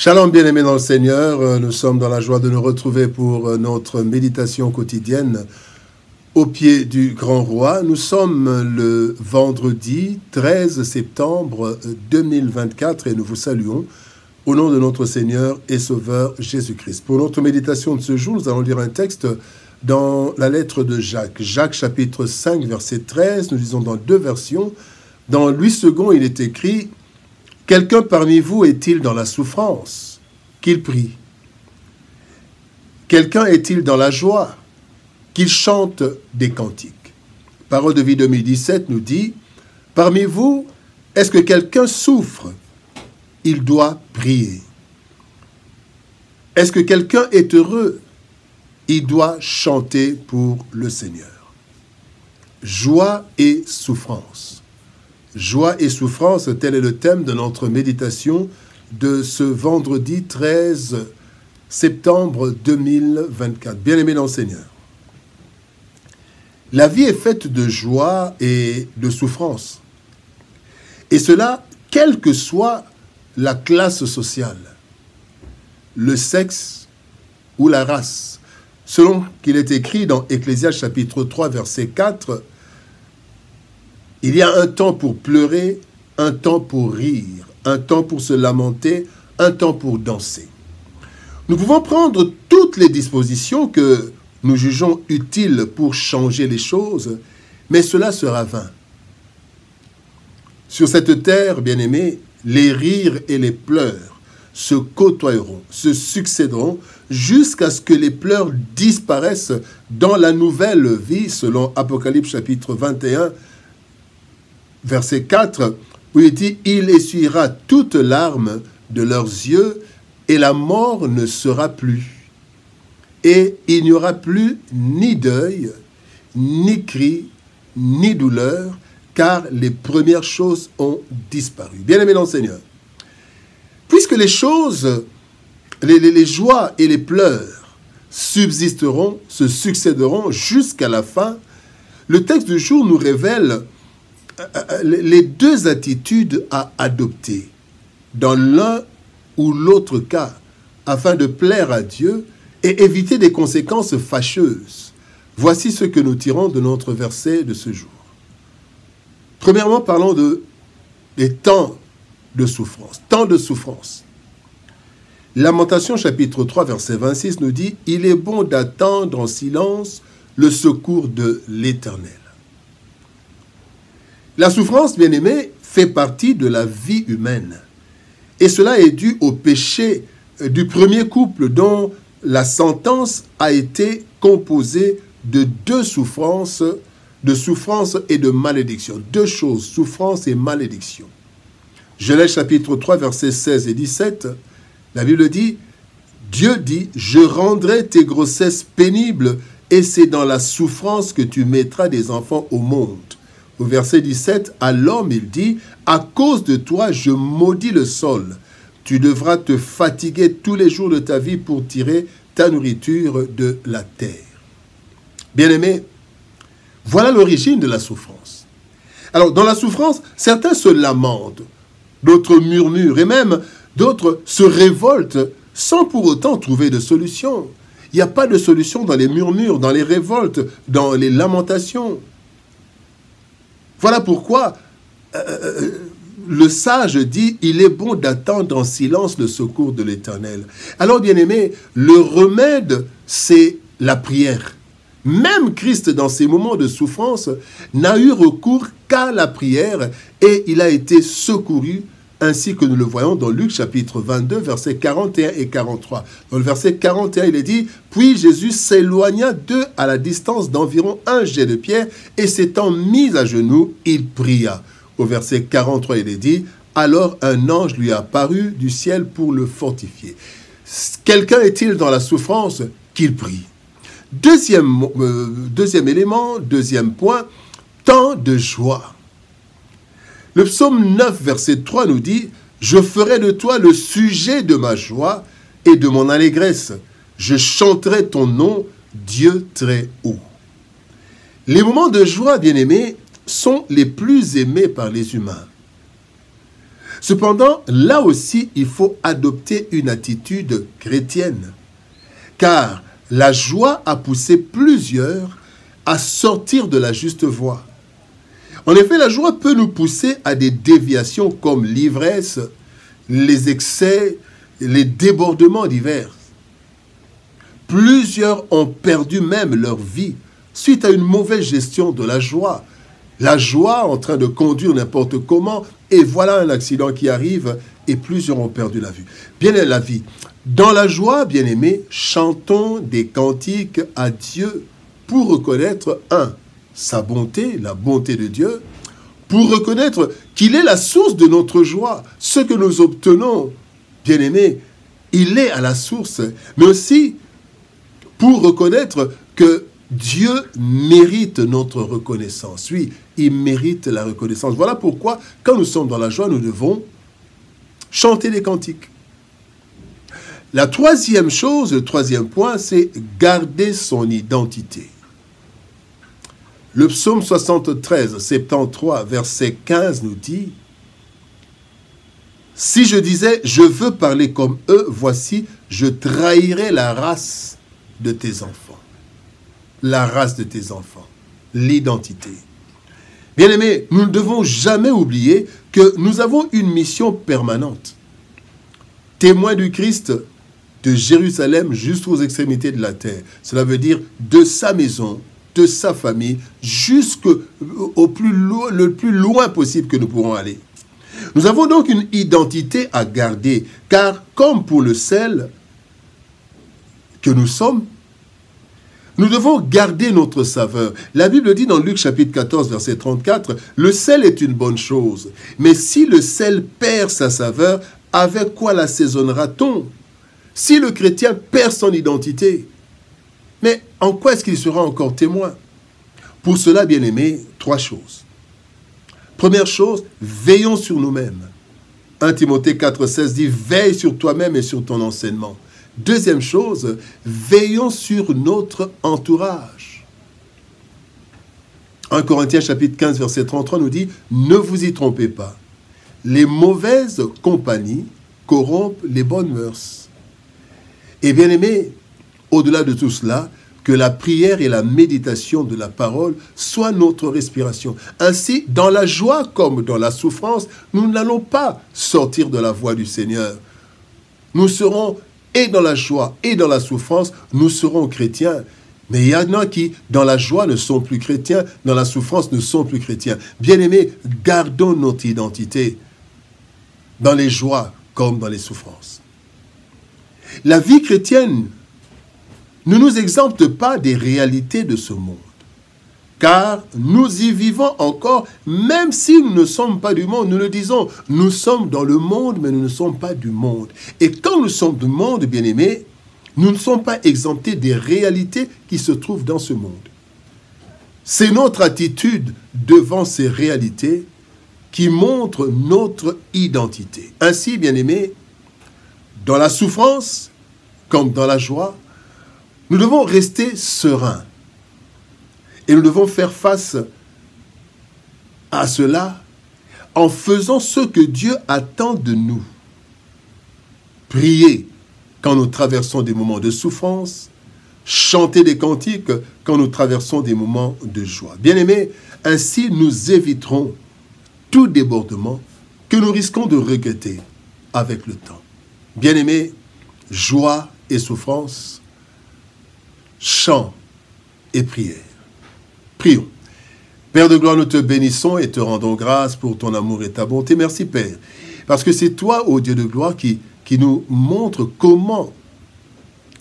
Shalom bien-aimés dans le Seigneur, nous sommes dans la joie de nous retrouver pour notre méditation quotidienne au pied du Grand Roi. Nous sommes le vendredi 13 septembre 2024 et nous vous saluons au nom de notre Seigneur et Sauveur Jésus-Christ. Pour notre méditation de ce jour, nous allons lire un texte dans la lettre de Jacques. Jacques chapitre 5 verset 13, nous lisons dans deux versions. Dans Louis II, il est écrit « Quelqu'un parmi vous est-il dans la souffrance? Qu'il prie. Quelqu'un est-il dans la joie? Qu'il chante des cantiques. » Parole de vie 2017 nous dit « Parmi vous, est-ce que quelqu'un souffre? Il doit prier. Est-ce que quelqu'un est heureux? Il doit chanter pour le Seigneur. » Joie et souffrance. Joie et souffrance, tel est le thème de notre méditation de ce vendredi 13 septembre 2024. Bien-aimés dans le Seigneur, la vie est faite de joie et de souffrance. Et cela, quelle que soit la classe sociale, le sexe ou la race. Selon qu'il est écrit dans Ecclésiaste chapitre 3, verset 4, il y a un temps pour pleurer, un temps pour rire, un temps pour se lamenter, un temps pour danser. Nous pouvons prendre toutes les dispositions que nous jugeons utiles pour changer les choses, mais cela sera vain. Sur cette terre, bien-aimés, les rires et les pleurs se côtoieront, se succéderont, jusqu'à ce que les pleurs disparaissent dans la nouvelle vie, selon Apocalypse chapitre 21, verset 4, où il dit « Il essuiera toutes larmes de leurs yeux, et la mort ne sera plus. Et il n'y aura plus ni deuil, ni cri, ni douleur, car les premières choses ont disparu. » Bien-aimés dans le Seigneur, puisque les choses, les joies et les pleurs subsisteront, se succéderont jusqu'à la fin, le texte du jour nous révèle les deux attitudes à adopter dans l'un ou l'autre cas afin de plaire à Dieu et éviter des conséquences fâcheuses. Voici ce que nous tirons de notre verset de ce jour. Premièrement, parlons des temps de souffrance. Temps de souffrance. Lamentation chapitre 3 verset 26 nous dit « Il est bon d'attendre en silence le secours de l'Éternel. » La souffrance, bien-aimée, fait partie de la vie humaine. Et cela est dû au péché du premier couple dont la sentence a été composée de deux souffrances, de souffrance et de malédiction. Deux choses, souffrance et malédiction. Genèse chapitre 3, versets 16 et 17, la Bible dit, Dieu dit, « Je rendrai tes grossesses pénibles et c'est dans la souffrance que tu mettras des enfants au monde. » Au verset 17, à l'homme, il dit, « À cause de toi, je maudis le sol. Tu devras te fatiguer tous les jours de ta vie pour tirer ta nourriture de la terre. » Bien-aimés, voilà l'origine de la souffrance. Alors, dans la souffrance, certains se lamentent, d'autres murmurent, et même d'autres se révoltent sans pour autant trouver de solution. Il n'y a pas de solution dans les murmures, dans les révoltes, dans les lamentations. Voilà pourquoi le sage dit « Il est bon d'attendre en silence le secours de l'Éternel. » Alors, bien-aimés, le remède, c'est la prière. Même Christ, dans ses moments de souffrance, n'a eu recours qu'à la prière et il a été secouru, ainsi que nous le voyons dans Luc chapitre 22, versets 41 et 43. Dans le verset 41, il est dit « Puis Jésus s'éloigna d'eux à la distance d'environ un jet de pierre, et s'étant mis à genoux, il pria. » Au verset 43, il est dit « Alors un ange lui apparut du ciel pour le fortifier. » Quelqu'un est-il dans la souffrance? Qu'il prie. Deuxième élément, deuxième point, temps de joie. Le psaume 9, verset 3 nous dit « Je ferai de toi le sujet de ma joie et de mon allégresse. Je chanterai ton nom, Dieu très haut. » Les moments de joie, bien-aimés, sont les plus aimés par les humains. Cependant, là aussi, il faut adopter une attitude chrétienne. Car la joie a poussé plusieurs à sortir de la juste voie. En effet, la joie peut nous pousser à des déviations comme l'ivresse, les excès, les débordements divers. Plusieurs ont perdu même leur vie suite à une mauvaise gestion de la joie. La joie en train de conduire n'importe comment, et voilà un accident qui arrive, et plusieurs ont perdu la vie. La vie. Dans la joie, bien-aimés, chantons des cantiques à Dieu pour reconnaître, sa bonté, la bonté de Dieu, pour reconnaître qu'il est la source de notre joie. Ce que nous obtenons, bien-aimés, il est à la source, mais aussi pour reconnaître que Dieu mérite notre reconnaissance. Oui, il mérite la reconnaissance. Voilà pourquoi, quand nous sommes dans la joie, nous devons chanter des cantiques. La troisième chose, le troisième point, c'est garder son identité. Le psaume 73, 73, verset 15 nous dit « Si je disais, je veux parler comme eux, voici, je trahirais la race de tes enfants. » La race de tes enfants, l'identité. Bien-aimés, nous ne devons jamais oublier que nous avons une mission permanente. Témoins du Christ de Jérusalem jusqu'aux extrémités de la terre. Cela veut dire de sa maison, de sa famille, jusqu'au le plus loin possible que nous pourrons aller. Nous avons donc une identité à garder, car comme pour le sel que nous sommes, nous devons garder notre saveur. La Bible dit dans Luc chapitre 14, verset 34, « Le sel est une bonne chose, mais si le sel perd sa saveur, avec quoi l'assaisonnera-t-on? Si le chrétien perd son identité, mais en quoi est-ce qu'il sera encore témoin? » Pour cela, bien-aimés, trois choses. Première chose, veillons sur nous-mêmes. 1 Timothée 4, 16 dit, « Veille sur toi-même et sur ton enseignement. » Deuxième chose, veillons sur notre entourage. 1 Corinthiens chapitre 15, verset 33 nous dit, « Ne vous y trompez pas. Les mauvaises compagnies corrompent les bonnes mœurs. » Et bien aimé, au-delà de tout cela, que la prière et la méditation de la parole soient notre respiration. Ainsi, dans la joie comme dans la souffrance, nous n'allons pas sortir de la voie du Seigneur. Nous serons et dans la joie et dans la souffrance, nous serons chrétiens. Mais il y en a qui, dans la joie, ne sont plus chrétiens, dans la souffrance, ne sont plus chrétiens. Bien-aimés, gardons notre identité dans les joies comme dans les souffrances. La vie chrétienne ne nous exempte pas des réalités de ce monde, car nous y vivons encore, même si nous ne sommes pas du monde. Nous le disons, nous sommes dans le monde, mais nous ne sommes pas du monde. Et quand nous sommes du monde, bien-aimés, nous ne sommes pas exemptés des réalités qui se trouvent dans ce monde. C'est notre attitude devant ces réalités qui montre notre identité. Ainsi, bien-aimés, dans la souffrance comme dans la joie, nous devons rester sereins. Et nous devons faire face à cela en faisant ce que Dieu attend de nous. Prier quand nous traversons des moments de souffrance, chanter des cantiques quand nous traversons des moments de joie. Bien-aimés, ainsi nous éviterons tout débordement que nous risquons de regretter avec le temps. Bien-aimés, joie et souffrance, chant et prière. Prions. Père de gloire, nous te bénissons et te rendons grâce pour ton amour et ta bonté. Merci, Père, parce que c'est toi, ô Dieu de gloire, qui nous montre comment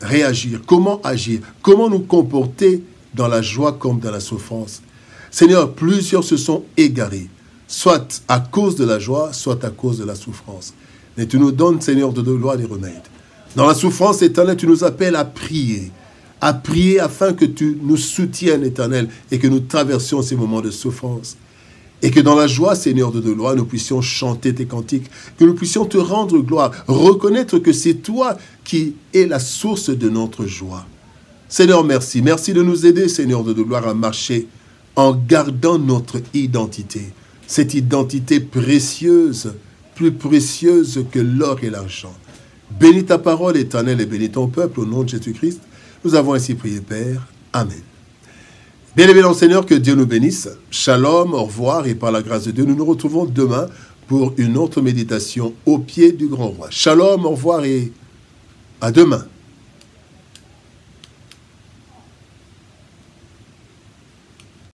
réagir, comment agir, comment nous comporter dans la joie comme dans la souffrance. Seigneur, plusieurs se sont égarés, soit à cause de la joie, soit à cause de la souffrance. Mais tu nous donnes, Seigneur, de gloire des remèdes. Dans la souffrance éternelle, tu nous appelles à prier afin que tu nous soutiennes, Éternel, et que nous traversions ces moments de souffrance. Et que dans la joie, Seigneur de gloire, nous puissions chanter tes cantiques, que nous puissions te rendre gloire, reconnaître que c'est toi qui es la source de notre joie. Seigneur, merci. Merci de nous aider, Seigneur de gloire, à marcher en gardant notre identité. Cette identité précieuse, plus précieuse que l'or et l'argent. Bénis ta parole, Éternel, et bénis ton peuple, au nom de Jésus-Christ. Nous avons ainsi prié, Père. Amen. Bien-aimés dans le Seigneur, que Dieu nous bénisse. Shalom, au revoir, et par la grâce de Dieu, nous nous retrouvons demain pour une autre méditation au pied du grand roi. Shalom, au revoir et à demain.